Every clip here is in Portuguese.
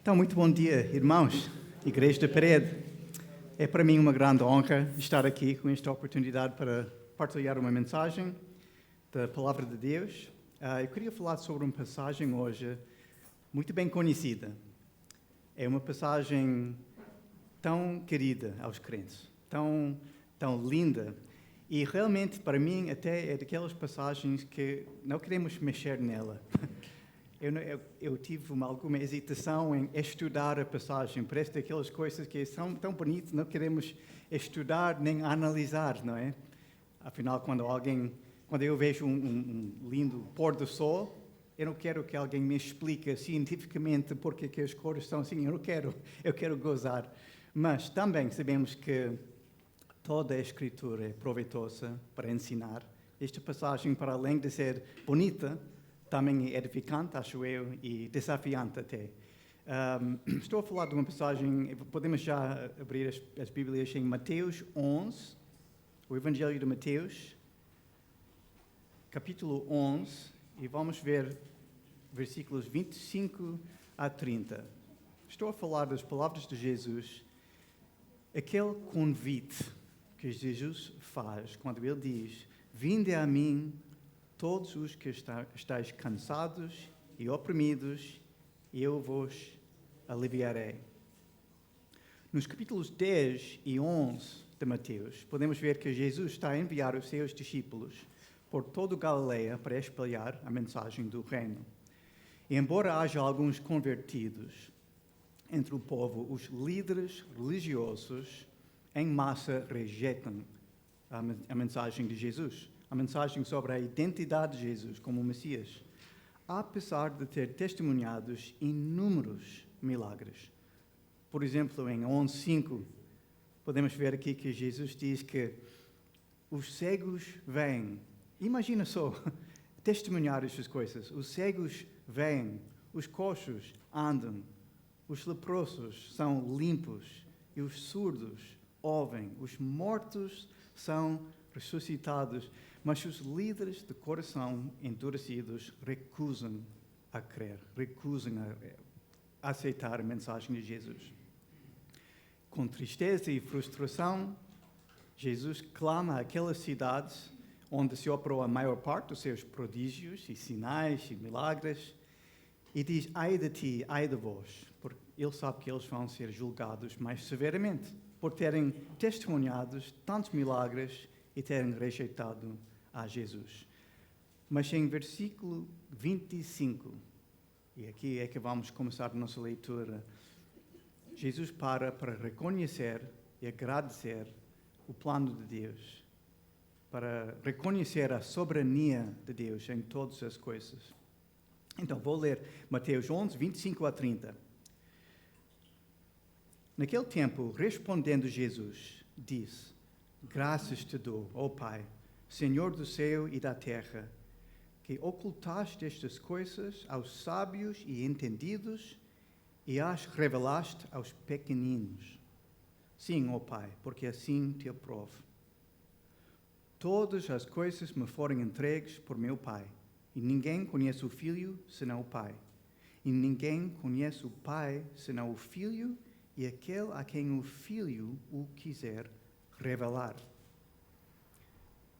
Então, muito bom dia, irmãos, Igreja da Parede. É para mim uma grande honra estar aqui com esta oportunidade para partilhar uma mensagem da Palavra de Deus. Eu queria falar sobre uma passagem hoje muito bem conhecida. É uma passagem tão querida aos crentes, tão linda. E realmente, para mim, até é daquelas passagens que não queremos mexer nela. Eu tive alguma hesitação em estudar a passagem. Parece daquelas coisas que são tão bonitas, não queremos estudar nem analisar, não é? Afinal, quando eu vejo um lindo pôr do sol, eu não quero que alguém me explique cientificamente porque que as cores são assim. Eu quero gozar. Mas também sabemos que toda a Escritura é proveitosa para ensinar. Esta passagem, para além de ser bonita, também é edificante, acho eu, e desafiante até. Estou a falar de uma passagem, podemos já abrir as Bíblias em Mateus 11, o Evangelho de Mateus, capítulo 11, e vamos ver versículos 25 a 30. Estou a falar das palavras de Jesus, aquele convite que Jesus faz quando ele diz: "Vinde a mim, todos os que estáis cansados e oprimidos, e eu vos aliviarei." Nos capítulos 10 e 11 de Mateus, podemos ver que Jesus está a enviar os seus discípulos por toda a Galileia para espalhar a mensagem do reino. E embora haja alguns convertidos entre o povo, os líderes religiosos em massa rejeitam a mensagem de Jesus. A mensagem sobre a identidade de Jesus como Messias, apesar de ter testemunhados inúmeros milagres. Por exemplo, em 11:5, podemos ver aqui que Jesus diz que os cegos veem. Imagina só, testemunhar estas coisas. Os cegos veem, os coxos andam, os leprosos são limpos e os surdos ouvem, os mortos são ressuscitados. Mas os líderes de coração endurecidos recusam a crer, recusam a aceitar a mensagem de Jesus. Com tristeza e frustração, Jesus clama àquelas cidades onde se operou a maior parte dos seus prodígios e sinais e milagres e diz: "Ai de ti, ai de vós", porque ele sabe que eles vão ser julgados mais severamente por terem testemunhado tantos milagres e terem rejeitado a Jesus. Mas em versículo 25, e aqui é que vamos começar a nossa leitura, Jesus para reconhecer e agradecer o plano de Deus, para reconhecer a soberania de Deus em todas as coisas. Então, vou ler Mateus 11, 25 a 30. Naquele tempo, respondendo Jesus, disse: "Graças te dou, ó Pai, Senhor do céu e da terra, que ocultaste estas coisas aos sábios e entendidos e as revelaste aos pequeninos. Sim, ó Pai, porque assim te aprove. Todas as coisas me foram entregues por meu Pai, e ninguém conhece o Filho senão o Pai. E ninguém conhece o Pai senão o Filho e aquele a quem o Filho o quiser revelar.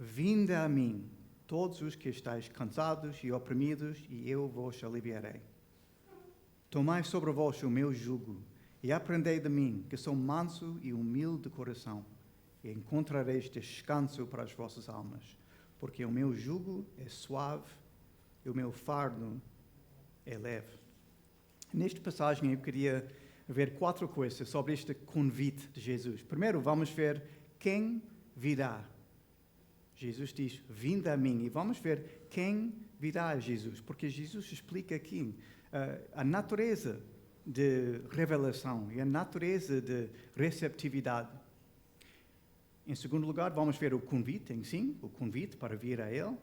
Vinde a mim, todos os que estáis cansados e oprimidos, e eu vos aliviarei. Tomai sobre vós o meu jugo, e aprendei de mim, que sou manso e humilde de coração, e encontrareis descanso para as vossas almas, porque o meu jugo é suave e o meu fardo é leve." Nesta passagem eu queria ver 4 coisas sobre este convite de Jesus. Primeiro, vamos ver quem virá. Jesus diz: "Vinde a mim", e vamos ver quem virá a Jesus, porque Jesus explica aqui a natureza de revelação e a natureza de receptividade. Em segundo lugar, vamos ver o convite em si, o convite para vir a Ele.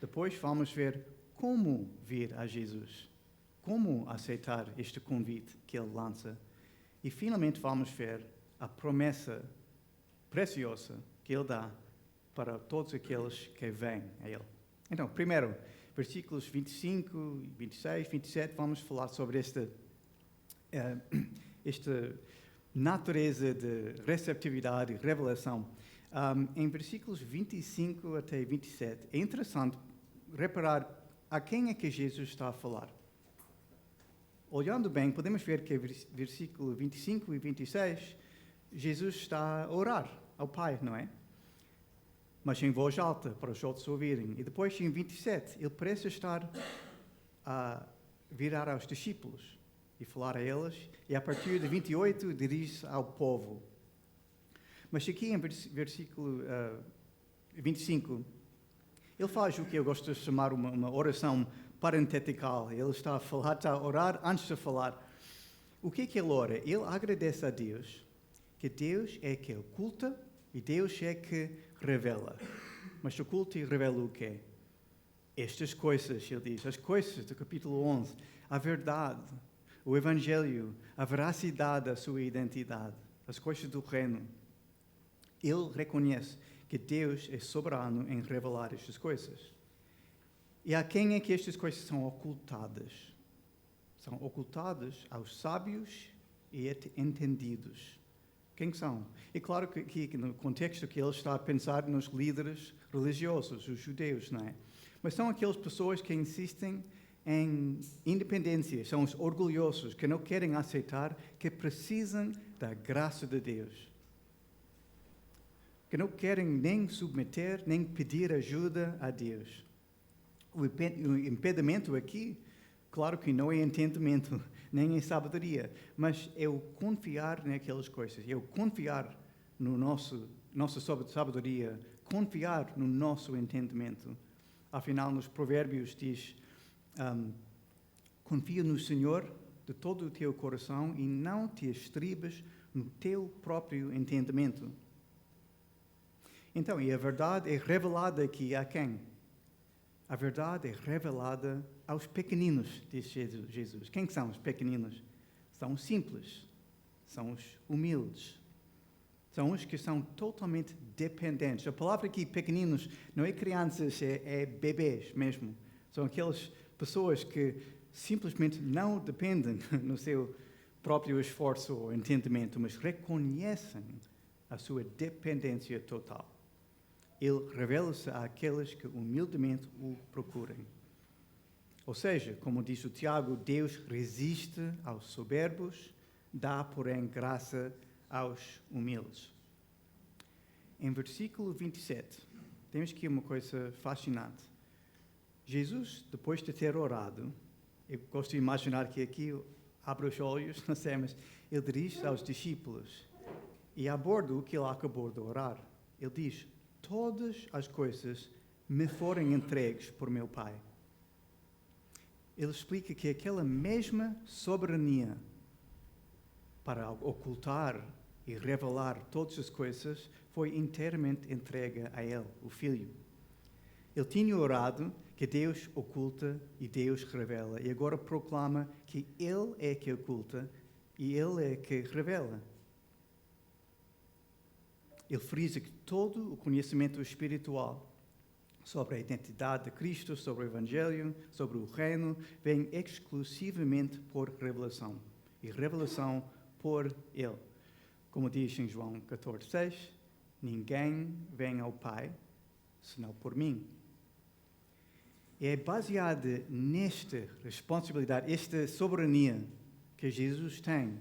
Depois vamos ver como vir a Jesus, como aceitar este convite que Ele lança. E finalmente vamos ver a promessa preciosa que Ele dá para todos aqueles que vêm a Ele. Então, primeiro, versículos 25, 26, 27, vamos falar sobre esta esta natureza de receptividade e revelação. Em versículos 25 até 27, é interessante reparar a quem é que Jesus está a falar. Olhando bem, podemos ver que versículo 25 e 26, Jesus está a orar ao Pai, não é? Mas em voz alta, para os outros ouvirem. E depois, em 27, ele parece estar a virar aos discípulos e falar a eles. E a partir de 28, dirige-se ao povo. Mas aqui em versículo 25, ele faz o que eu gosto de chamar uma oração parentetical. Ele está a orar antes de falar. O que é que ele ora? Ele agradece a Deus, que Deus é que oculta e Deus é que revela. Mas oculta e revela o quê? Estas coisas, ele diz, as coisas do capítulo 11, a verdade, o Evangelho, a veracidade da sua identidade, as coisas do reino. Ele reconhece que Deus é soberano em revelar estas coisas. E a quem é que estas coisas são ocultadas? São ocultadas aos sábios e entendidos. Quem são? É claro que aqui no contexto que ele está a pensar nos líderes religiosos, os judeus, não é? Mas são aquelas pessoas que insistem em independência, são os orgulhosos, que não querem aceitar que precisam da graça de Deus. Que não querem nem submeter, nem pedir ajuda a Deus. O impedimento aqui, claro que não é entendimento, nem é sabedoria, mas é o confiar naquelas coisas, é o confiar no nossa sabedoria, confiar no nosso entendimento. Afinal, nos Provérbios diz, confia no Senhor de todo o teu coração e não te estribes no teu próprio entendimento. Então, e a verdade é revelada aqui a quem? A verdade é revelada aos pequeninos, diz Jesus. Quem são os pequeninos? São os simples, são os humildes, são os que são totalmente dependentes. A palavra aqui, pequeninos, não é crianças, é bebês mesmo. São aquelas pessoas que simplesmente não dependem no seu próprio esforço ou entendimento, mas reconhecem a sua dependência total. Ele revela-se àqueles que humildemente o procurem. Ou seja, como diz o Tiago, Deus resiste aos soberbos, dá, porém, graça aos humildes. Em versículo 27, temos aqui uma coisa fascinante. Jesus, depois de ter orado, eu gosto de imaginar que aqui abre os olhos, não sei, mas ele dirige-se aos discípulos e aborda o que ele acabou de orar. Ele diz, todas as coisas me forem entregues por meu Pai. Ele explica que aquela mesma soberania para ocultar e revelar todas as coisas foi inteiramente entregue a Ele, o Filho. Ele tinha orado que Deus oculta e Deus revela, e agora proclama que Ele é que oculta e Ele é que revela. Ele frisa que todo o conhecimento espiritual sobre a identidade de Cristo, sobre o Evangelho, sobre o reino, vem exclusivamente por revelação. E revelação por Ele. Como diz em João 14,6, ninguém vem ao Pai senão por mim. É baseado nesta responsabilidade, esta soberania que Jesus tem,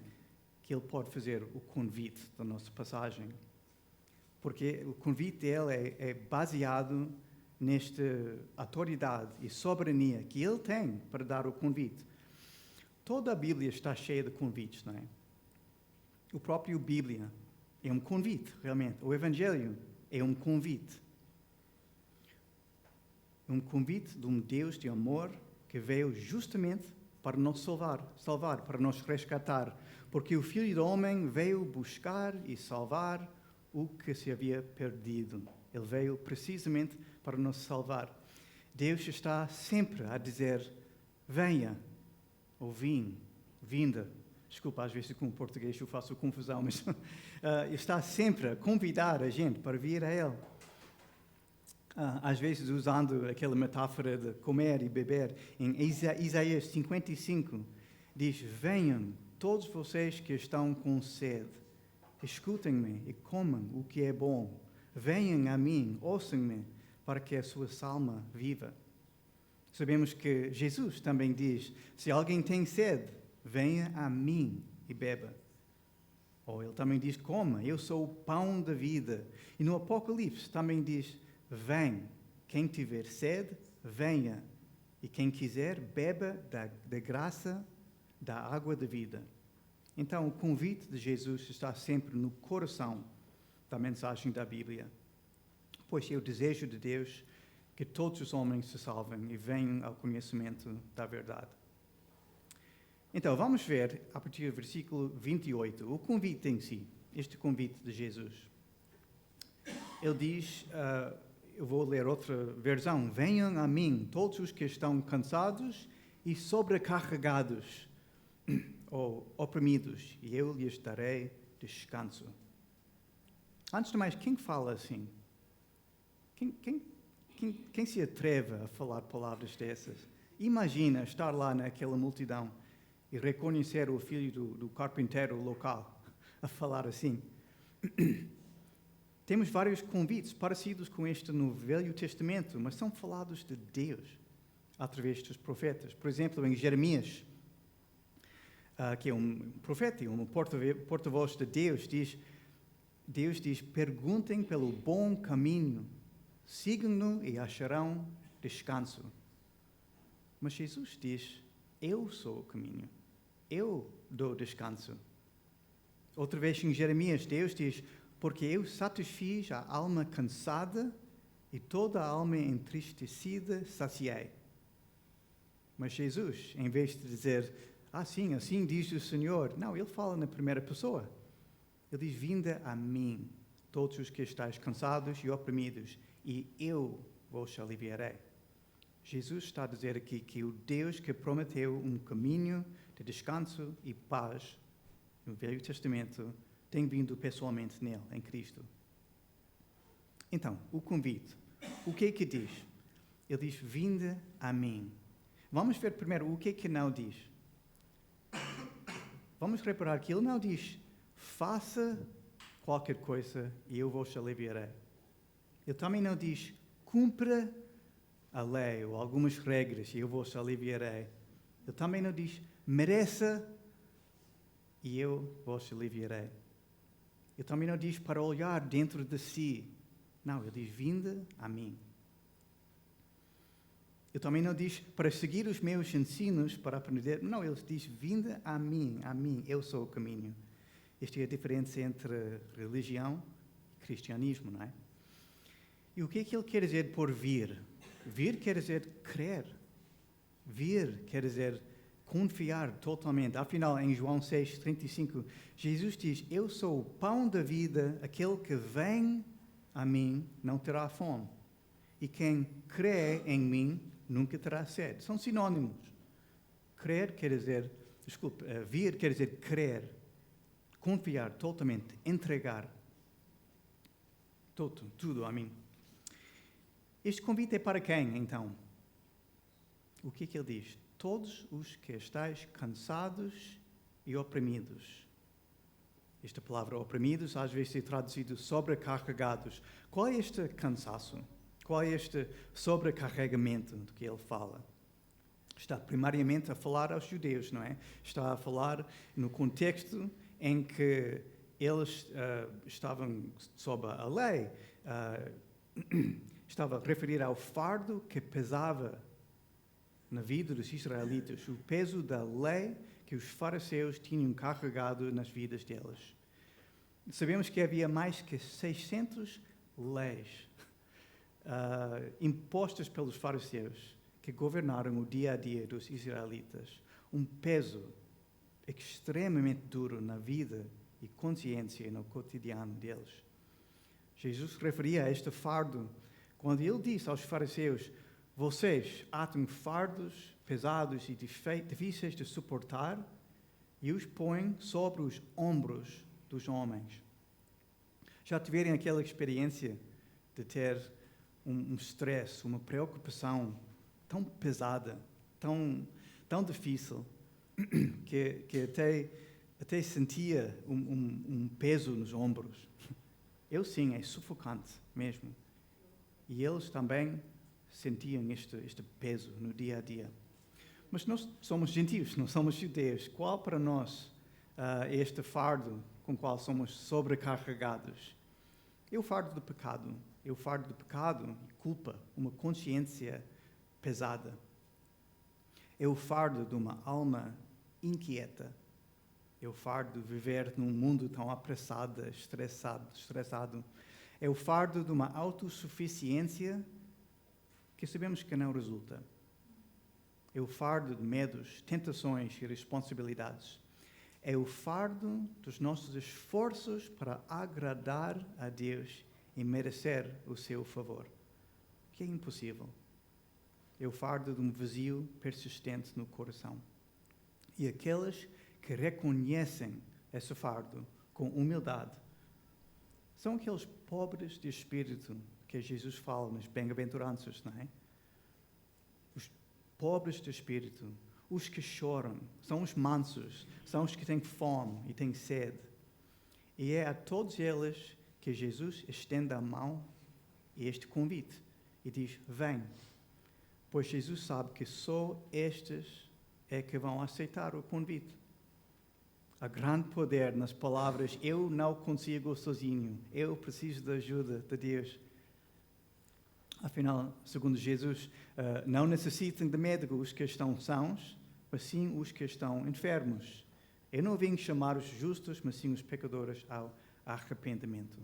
que Ele pode fazer o convite da nossa passagem. Porque o convite dele é baseado nesta autoridade e soberania que ele tem para dar o convite. Toda a Bíblia está cheia de convites, não é? O próprio Bíblia é um convite, realmente. O Evangelho é um convite. É um convite de um Deus de amor que veio justamente para nos salvar, para nos resgatar. Porque o Filho do Homem veio buscar e salvar o que se havia perdido. Ele veio precisamente para nos salvar. Deus está sempre a dizer, venha, ou vinda. Desculpa, às vezes com o português eu faço confusão, mas está sempre a convidar a gente para vir a Ele. Às vezes usando aquela metáfora de comer e beber, em Isaías 55, diz, venham todos vocês que estão com sede, escutem-me e comam o que é bom. Venham a mim, ouçam-me, para que a sua alma viva. Sabemos que Jesus também diz, se alguém tem sede, venha a mim e beba. Ou ele também diz, coma, eu sou o pão da vida. E no Apocalipse também diz, vem, quem tiver sede, venha. E quem quiser, beba da graça, da água da vida. Então, o convite de Jesus está sempre no coração da mensagem da Bíblia. Pois é o desejo de Deus que todos os homens se salvem e venham ao conhecimento da verdade. Então, vamos ver, a partir do versículo 28, o convite em si, este convite de Jesus. Ele diz, eu vou ler outra versão, venham a mim todos os que estão cansados e sobrecarregados ou oprimidos, e eu lhes darei descanso. Antes de mais, quem fala assim? Quem se atreve a falar palavras dessas? Imagina estar lá naquela multidão e reconhecer o filho do carpinteiro local a falar assim. Temos vários convites parecidos com este no Velho Testamento, mas são falados de Deus através dos profetas. Por exemplo, em Jeremias, que é um profeta e um porta-voz de Deus, Deus diz, perguntem pelo bom caminho, sigam-no e acharão descanso. Mas Jesus diz, eu sou o caminho, eu dou descanso. Outra vez em Jeremias, Deus diz, porque eu satisfiz a alma cansada e toda a alma entristecida saciei. Mas Jesus, em vez de dizer, sim, assim diz o Senhor, não, ele fala na primeira pessoa. Ele diz, vinda a mim, todos os que estáis cansados e oprimidos, e eu vos aliviarei. Jesus está a dizer aqui que o Deus que prometeu um caminho de descanso e paz no Velho Testamento tem vindo pessoalmente nele, em Cristo. Então, o convite. O que é que diz? Ele diz, vinda a mim. Vamos ver primeiro o que é que não diz. Vamos reparar que ele não diz, faça qualquer coisa e eu vos aliviarei. Ele também não diz, cumpra a lei ou algumas regras e eu vos aliviarei. Ele também não diz, mereça e eu vos aliviarei. Ele também não diz para olhar dentro de si. Não, ele diz, vinda a mim. Ele também não diz para seguir os meus ensinos, para aprender. Não, ele diz, vinda a mim, eu sou o caminho. Esta é a diferença entre religião e cristianismo, não é? E o que é que ele quer dizer por vir? Vir quer dizer crer. Vir quer dizer confiar totalmente. Afinal, em João 6,35, Jesus diz, eu sou o pão da vida, aquele que vem a mim não terá fome. E quem crê em mim nunca terá sede. São sinónimos. Vir quer dizer crer, confiar totalmente, entregar tudo a mim. Este convite é para quem, então? O que é que ele diz? Todos os que estáis cansados e oprimidos. Esta palavra oprimidos às vezes é traduzido sobrecarregados. Qual é este cansaço? Qual é este sobrecarregamento de que ele fala? Está primariamente a falar aos judeus, não é? Está a falar no contexto em que eles estavam sob a lei. Estava a referir ao fardo que pesava na vida dos israelitas, o peso da lei que os fariseus tinham carregado nas vidas deles. Sabemos que havia mais que 600 leis impostas pelos fariseus que governaram o dia a dia dos israelitas. Um peso extremamente duro na vida e consciência no cotidiano deles. Jesus referia a este fardo quando ele disse aos fariseus, vocês atam fardos pesados e difíceis de suportar e os põem sobre os ombros dos homens. Já tiverem aquela experiência de ter um stress, uma preocupação tão pesada, tão difícil, que até até sentia um peso nos ombros. Eu sim, é sufocante mesmo. E eles também sentiam este peso no dia a dia. Mas nós somos gentios, não somos judeus. Qual para nós é este fardo com o qual somos sobrecarregados? É o fardo do pecado. É o fardo do pecado e culpa, uma consciência pesada. É o fardo de uma alma inquieta. É o fardo de viver num mundo tão apressado, estressado. É o fardo de uma autossuficiência que sabemos que não resulta. É o fardo de medos, tentações e responsabilidades. É o fardo dos nossos esforços para agradar a Deus e merecer o seu favor, que é impossível. É o fardo de um vazio persistente no coração. E aqueles que reconhecem esse fardo com humildade são aqueles pobres de espírito que Jesus fala nas bem-aventuranças, não é? Os pobres de espírito, os que choram, são os mansos, são os que têm fome e têm sede. E é a todos eles que Jesus estende a mão e este convite e diz: vem. Pois Jesus sabe que só estes é que vão aceitar o convite. Há grande poder nas palavras: eu não consigo sozinho, eu preciso da ajuda de Deus. Afinal, segundo Jesus, não necessitam de médicos os que estão sãos, mas sim os que estão enfermos. Eu não vim chamar os justos, mas sim os pecadores ao arrependimento.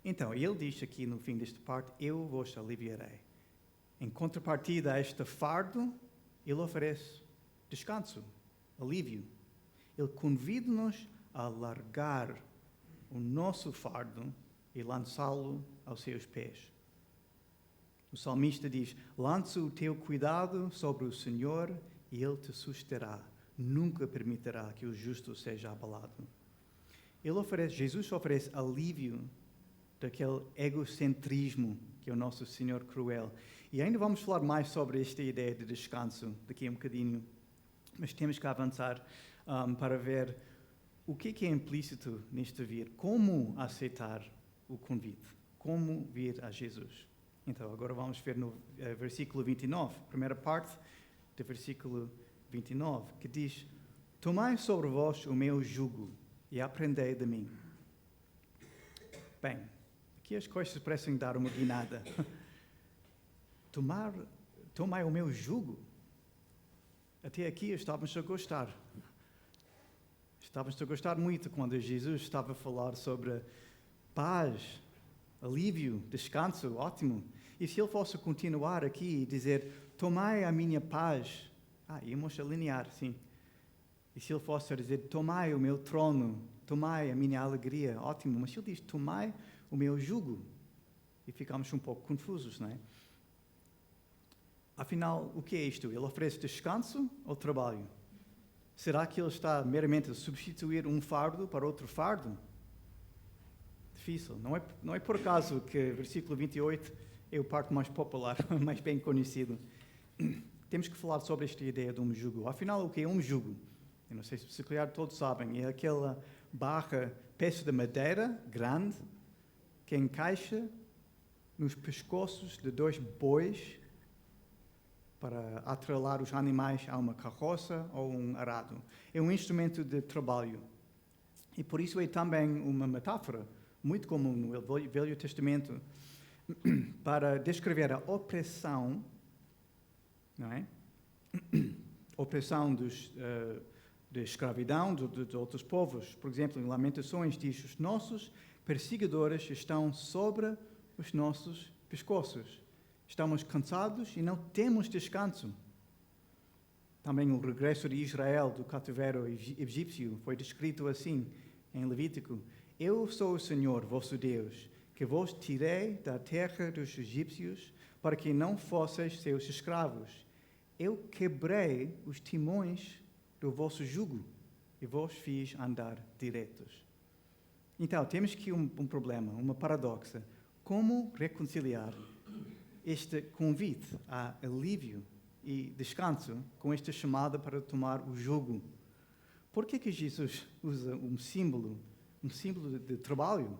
Então, ele diz aqui no fim desta parte: eu vos aliviarei. Em contrapartida a este fardo, ele oferece descanso, alívio. Ele convida-nos a largar o nosso fardo e lançá-lo aos seus pés. O salmista diz: lança o teu cuidado sobre o Senhor e Ele te susterá. Nunca permitirá que o justo seja abalado. Jesus oferece alívio daquele egocentrismo que é o nosso Senhor cruel. E ainda vamos falar mais sobre esta ideia de descanso daqui a um bocadinho. Mas temos que avançar para ver o que é implícito neste vir. Como aceitar o convite. Como vir a Jesus. Então, agora vamos ver no versículo 29, primeira parte do versículo 29, que diz: tomai sobre vós o meu jugo e aprendei de mim. Bem, aqui as coisas parecem dar uma guinada. Tomai o meu jugo. Até aqui estávamos a gostar. Estávamos a gostar muito quando Jesus estava a falar sobre paz, alívio, descanso, ótimo. E se ele fosse continuar aqui e dizer: tomai a minha paz, íamos alinhar, sim. E se ele fosse a dizer: tomai o meu trono, tomai a minha alegria, ótimo. Mas se ele diz: tomai o meu jugo, e ficamos um pouco confusos, não é? Afinal, o que é isto? Ele oferece descanso ou trabalho? Será que ele está meramente a substituir um fardo para outro fardo? Difícil. Não é por acaso que o versículo 28 é o parte mais popular, mais bem conhecido. Temos que falar sobre esta ideia de um jugo. Afinal, o que é um jugo? Eu não sei se calhar todos sabem. É aquela peça de madeira grande que encaixa nos pescoços de dois bois para atrelar os animais a uma carroça ou um arado. É um instrumento de trabalho. E por isso é também uma metáfora muito comum no Velho Testamento para descrever a opressão, não é? Opressão de escravidão de outros povos. Por exemplo, em Lamentações diz: os nossos perseguidores estão sobre os nossos pescoços. Estamos cansados e não temos descanso. Também o regresso de Israel do cativeiro egípcio foi descrito assim em Levítico: eu sou o Senhor, vosso Deus, que vos tirei da terra dos egípcios para que não fosseis seus escravos. Eu quebrei os timões do vosso jugo e vos fiz andar diretos. Então, temos aqui um problema, uma paradoxa. Como reconciliar este convite a alívio e descanso com esta chamada para tomar o jugo? Por que Jesus usa um símbolo de trabalho,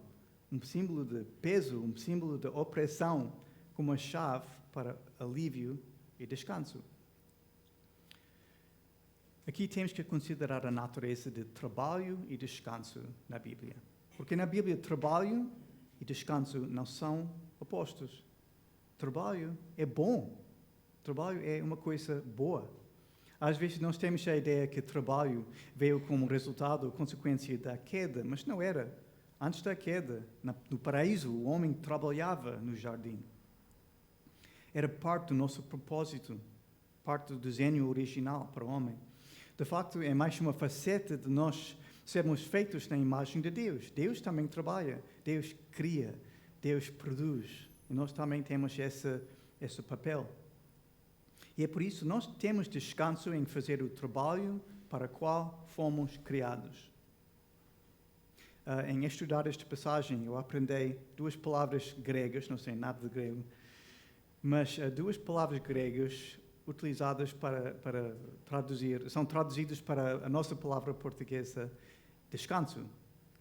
um símbolo de peso, um símbolo de opressão como a chave para alívio e descanso? Aqui temos que considerar a natureza de trabalho e descanso na Bíblia. Porque na Bíblia, trabalho e descanso não são opostos. Trabalho é bom. Trabalho é uma coisa boa. Às vezes nós temos a ideia que trabalho veio como resultado ou consequência da queda, mas não era. Antes da queda, no paraíso, o homem trabalhava no jardim. Era parte do nosso propósito, parte do desenho original para o homem. De facto, é mais uma faceta de nós sermos feitos na imagem de Deus. Deus também trabalha, Deus cria, Deus produz. E nós também temos esse papel. E é por isso que nós temos descanso em fazer o trabalho para o qual fomos criados. Em estudar esta passagem, eu aprendi 2 palavras gregas, não sei nada de grego, mas 2 palavras gregas utilizadas para traduzir, são traduzidas para a nossa palavra portuguesa, descanso.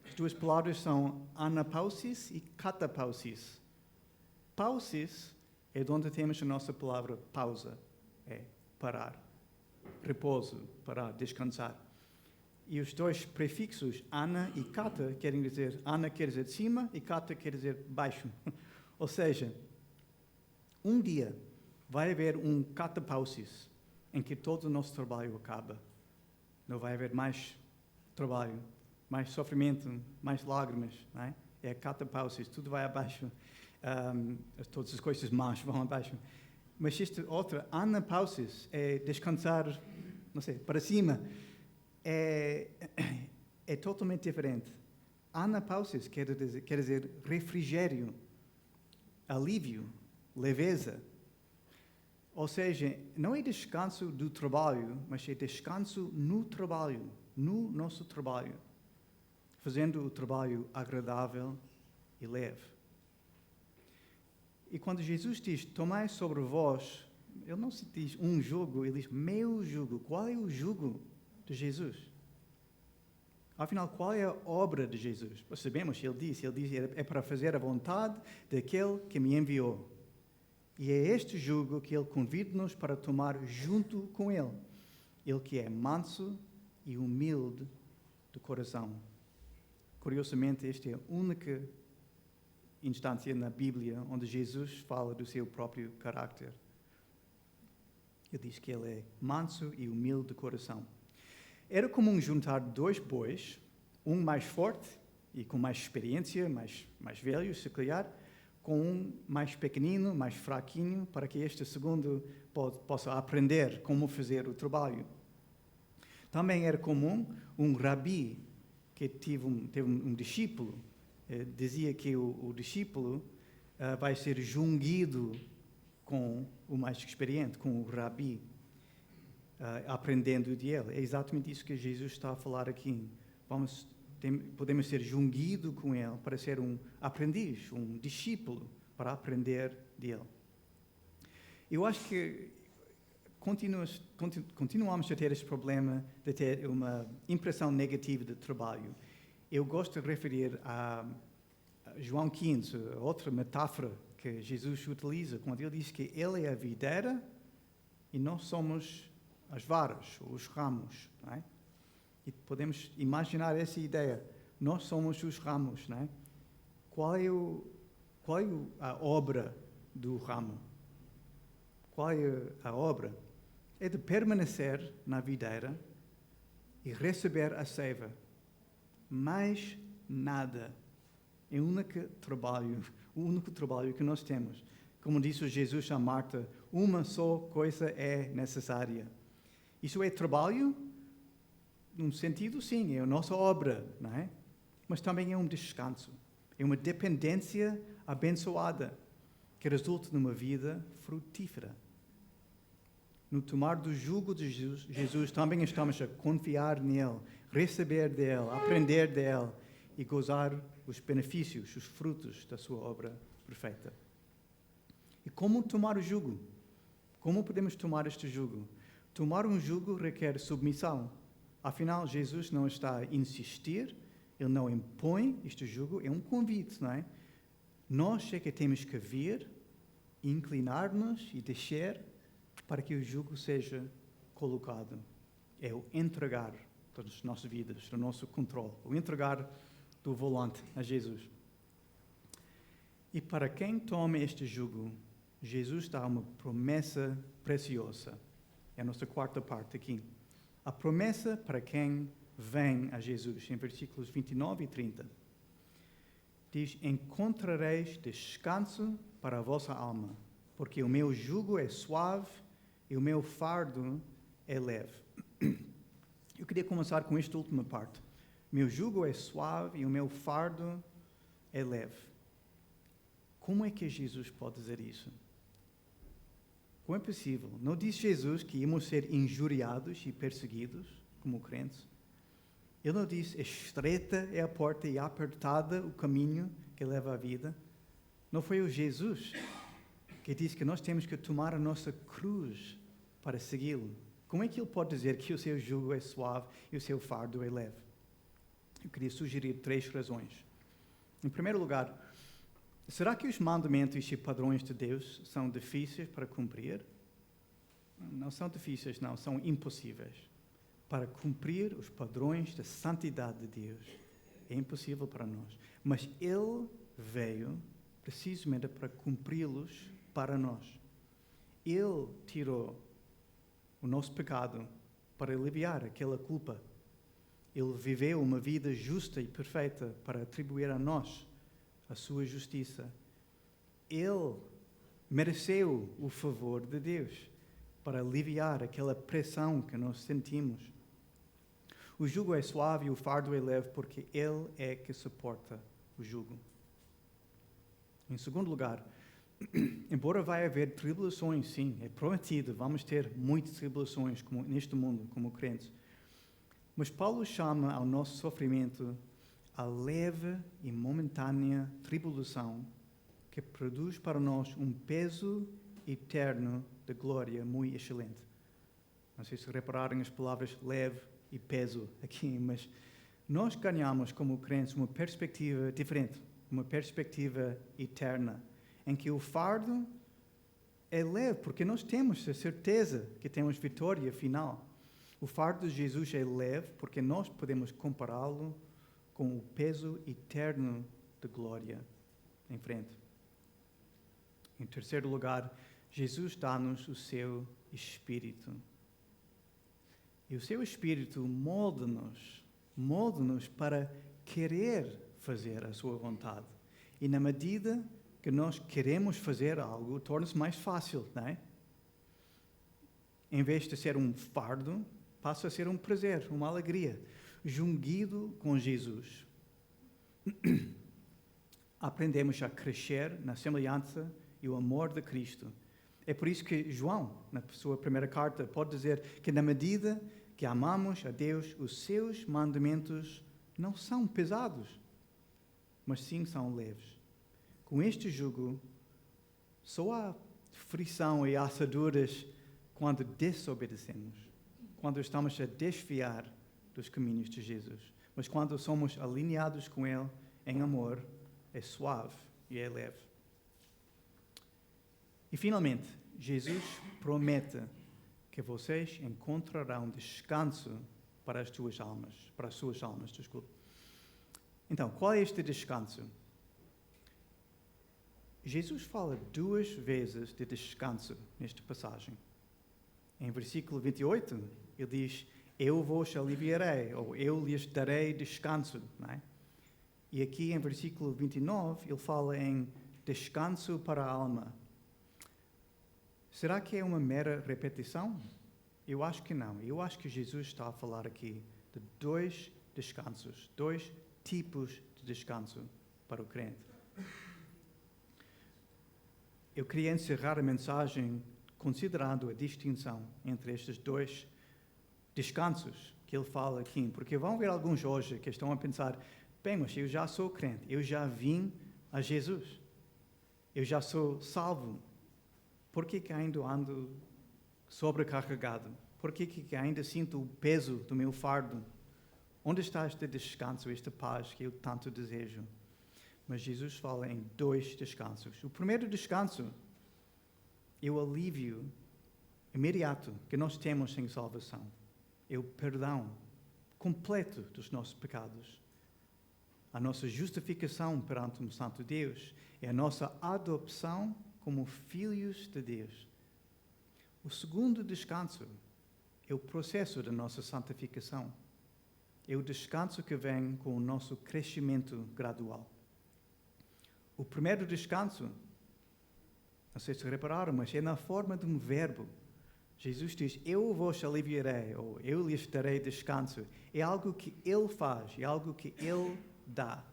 As 2 palavras são anapausis e catapausis. Pausis é de onde temos a nossa palavra pausa, é parar, repouso, parar, descansar. E os 2 prefixos, ana e kata, querem dizer, ana quer dizer de cima e kata quer dizer baixo. Ou seja, um dia vai haver um catapausis em que todo o nosso trabalho acaba. Não vai haver mais trabalho, mais sofrimento, mais lágrimas. Não é? É a catapausis, tudo vai abaixo. Todas as coisas más vão abaixo. Mas esta outra, anapausis, é descansar, não sei, para cima. É totalmente diferente. Anapausis quer dizer refrigério, alívio, leveza. Ou seja, não é descanso do trabalho, mas é descanso no trabalho, no nosso trabalho, fazendo o trabalho agradável e leve. E quando Jesus diz, tomai sobre vós, ele não se diz um jugo, ele diz meu jugo. Qual é o jugo de Jesus? Afinal, qual é a obra de Jesus? Nós sabemos, ele diz é para fazer a vontade daquele que me enviou. E é este jugo que ele convida-nos para tomar junto com ele. Ele que é manso e humilde de coração. Curiosamente, esta é a única instância na Bíblia onde Jesus fala do seu próprio caráter. Ele diz que ele é manso e humilde de coração. Era comum juntar 2 bois, um mais forte e com mais experiência, mais velho, se calhar, com um mais pequenino, mais fraquinho, para que este segundo possa aprender como fazer o trabalho. Também era comum um rabi que teve um discípulo, dizia que o discípulo vai ser jungido com o mais experiente, com o rabi, aprendendo de ele. É exatamente isso que Jesus está a falar aqui. Podemos ser jungidos com ele para ser um aprendiz, um discípulo, para aprender dele. Eu acho que continuamos a ter esse problema de ter uma impressão negativa de trabalho. Eu gosto de referir a João 15, outra metáfora que Jesus utiliza, quando ele diz que ele é a videira e nós somos as varas, ou os ramos, não é? E podemos imaginar essa ideia. Nós somos os ramos, não é? Qual é a obra do ramo? Qual é a obra? É de permanecer na videira e receber a seiva. Mais nada. É o único trabalho que nós temos. Como disse Jesus a Marta, uma só coisa é necessária. Isso é trabalho? Num sentido, sim, é a nossa obra, não é? Mas também é um descanso. É uma dependência abençoada que resulta numa vida frutífera. No tomar do jugo de Jesus, também estamos a confiar nele, receber dele, aprender dele e gozar os benefícios, os frutos da sua obra perfeita. E como tomar o jugo? Como podemos tomar este jugo? Tomar um jugo requer submissão. Afinal, Jesus não está a insistir, ele não impõe este jugo, é um convite, não é? Nós é que temos que vir, inclinar-nos e descer para que o jugo seja colocado. É o entregar das nossas vidas, do nosso controle, o entregar do volante a Jesus. E para quem toma este jugo, Jesus dá uma promessa preciosa. É a nossa quarta parte aqui. A promessa para quem vem a Jesus, em versículos 29 e 30. Diz: encontrareis descanso para a vossa alma, porque o meu jugo é suave e o meu fardo é leve. Eu queria começar com esta última parte. Meu jugo é suave e o meu fardo é leve. Como é que Jesus pode dizer isso? Como é possível? Não diz Jesus que íamos ser injuriados e perseguidos como crentes? Ele não diz: estreita é a porta e apertada o caminho que leva à vida? Não foi o Jesus que disse que nós temos que tomar a nossa cruz para segui-lo? Como é que ele pode dizer que o seu jugo é suave e o seu fardo é leve? Eu queria sugerir 3 razões. Em primeiro lugar, será que os mandamentos e padrões de Deus são difíceis para cumprir? Não são difíceis, não, são impossíveis. Para cumprir os padrões da santidade de Deus, é impossível para nós. Mas Ele veio precisamente para cumpri-los para nós. Ele tirou o nosso pecado para aliviar aquela culpa. Ele viveu uma vida justa e perfeita para atribuir a nós a sua justiça. Ele mereceu o favor de Deus para aliviar aquela pressão que nós sentimos. O jugo é suave e o fardo é leve porque Ele é que suporta o jugo. Em segundo lugar, embora vai haver tribulações, sim, é prometido, vamos ter muitas tribulações neste mundo, como crentes. Mas Paulo chama ao nosso sofrimento a leve e momentânea tribulação que produz para nós um peso eterno de glória muito excelente. Não sei se repararem as palavras leve e peso aqui, mas nós ganhamos como crentes uma perspectiva diferente, uma perspectiva eterna, em que o fardo é leve, porque nós temos a certeza que temos vitória final. O fardo de Jesus é leve, porque nós podemos compará-lo com o peso eterno de glória em frente. Em terceiro lugar, Jesus dá-nos o seu Espírito. E o seu Espírito molda-nos para querer fazer a sua vontade. E na medida que nós queremos fazer algo, torna-se mais fácil, não é? Em vez de ser um fardo, passa a ser um prazer, uma alegria. Jungido com Jesus, aprendemos a crescer na semelhança e o amor de Cristo. É por isso que João, na sua primeira carta, pode dizer que na medida que amamos a Deus, os seus mandamentos não são pesados, mas sim são leves. Com este jugo, só há frição e assaduras quando desobedecemos, quando estamos a desviar dos caminhos de Jesus. Mas quando somos alinhados com Ele em amor, é suave e é leve. E finalmente, Jesus promete que vocês encontrarão descanso para as suas almas, desculpe. Então, qual é este descanso? Jesus fala 2 vezes de descanso nesta passagem. Em versículo 28, ele diz: eu vos aliviarei, ou eu lhes darei descanso, não é? E aqui em versículo 29, ele fala em descanso para a alma. Será que é uma mera repetição? Eu acho que não. Eu acho que Jesus está a falar aqui de 2 descansos, 2 tipos de descanso para o crente. Eu queria encerrar a mensagem considerando a distinção entre estes 2 descansos que ele fala aqui, porque vão haver alguns hoje que estão a pensar: bem, mas eu já sou crente, eu já vim a Jesus, eu já sou salvo, por que ainda ando sobrecarregado Por que ainda sinto o peso do meu fardo? Onde está este descanso, esta paz que eu tanto desejo? Mas Jesus fala em 2 descansos. O primeiro descanso é o alívio imediato que nós temos sem salvação. É o perdão completo dos nossos pecados. A nossa justificação perante um santo Deus é a nossa adopção como filhos de Deus. O segundo descanso é o processo da nossa santificação. É o descanso que vem com o nosso crescimento gradual. O primeiro descanso, não sei se repararam, mas é na forma de um verbo. Jesus diz, eu vos aliviarei, ou eu lhes darei descanso. É algo que Ele faz, é algo que Ele dá.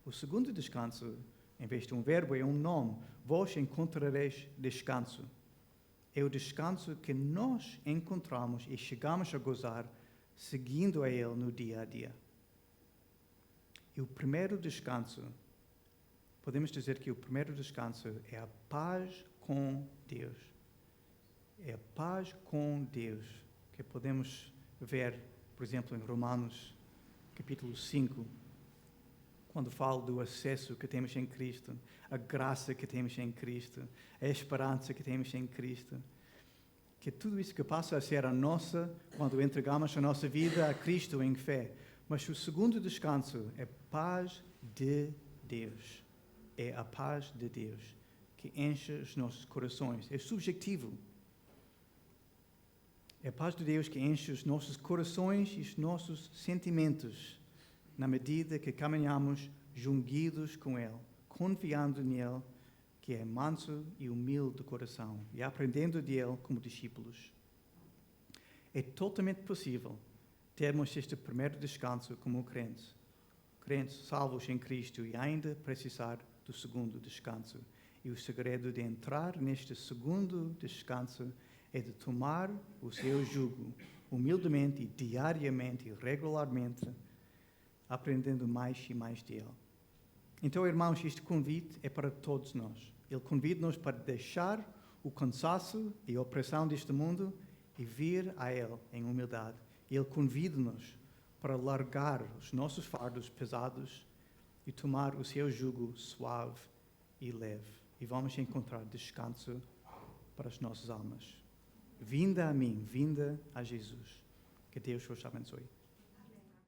O segundo descanso, em vez de um verbo, é um nome. Vós encontrareis descanso. É o descanso que nós encontramos e chegamos a gozar seguindo a Ele no dia a dia. E o primeiro descanso, podemos dizer que o primeiro descanso é a paz com Deus. É a paz com Deus, que podemos ver, por exemplo, em Romanos, capítulo 5, quando fala do acesso que temos em Cristo, a graça que temos em Cristo, a esperança que temos em Cristo. Que tudo isso que passa a ser a nossa, quando entregamos a nossa vida a Cristo em fé. Mas o segundo descanso é paz de Deus. É a paz de Deus que enche os nossos corações. É subjetivo. É a paz de Deus que enche os nossos corações e os nossos sentimentos, na medida que caminhamos jungidos com Ele, confiando nele, que é manso e humilde de coração, e aprendendo dele como discípulos. É totalmente possível termos este primeiro descanso como crentes salvos em Cristo, e ainda precisar do segundo descanso. E o segredo de entrar neste segundo descanso é de tomar o seu jugo humildemente, diariamente e regularmente, aprendendo mais e mais dele. Então, irmãos, este convite é para todos nós. Ele convida-nos para deixar o cansaço e a opressão deste mundo e vir a Ele em humildade. Ele convida-nos para largar os nossos fardos pesados e tomar o seu jugo suave e leve. E vamos encontrar descanso para as nossas almas. Vinda a mim, vinda a Jesus. Que Deus vos abençoe.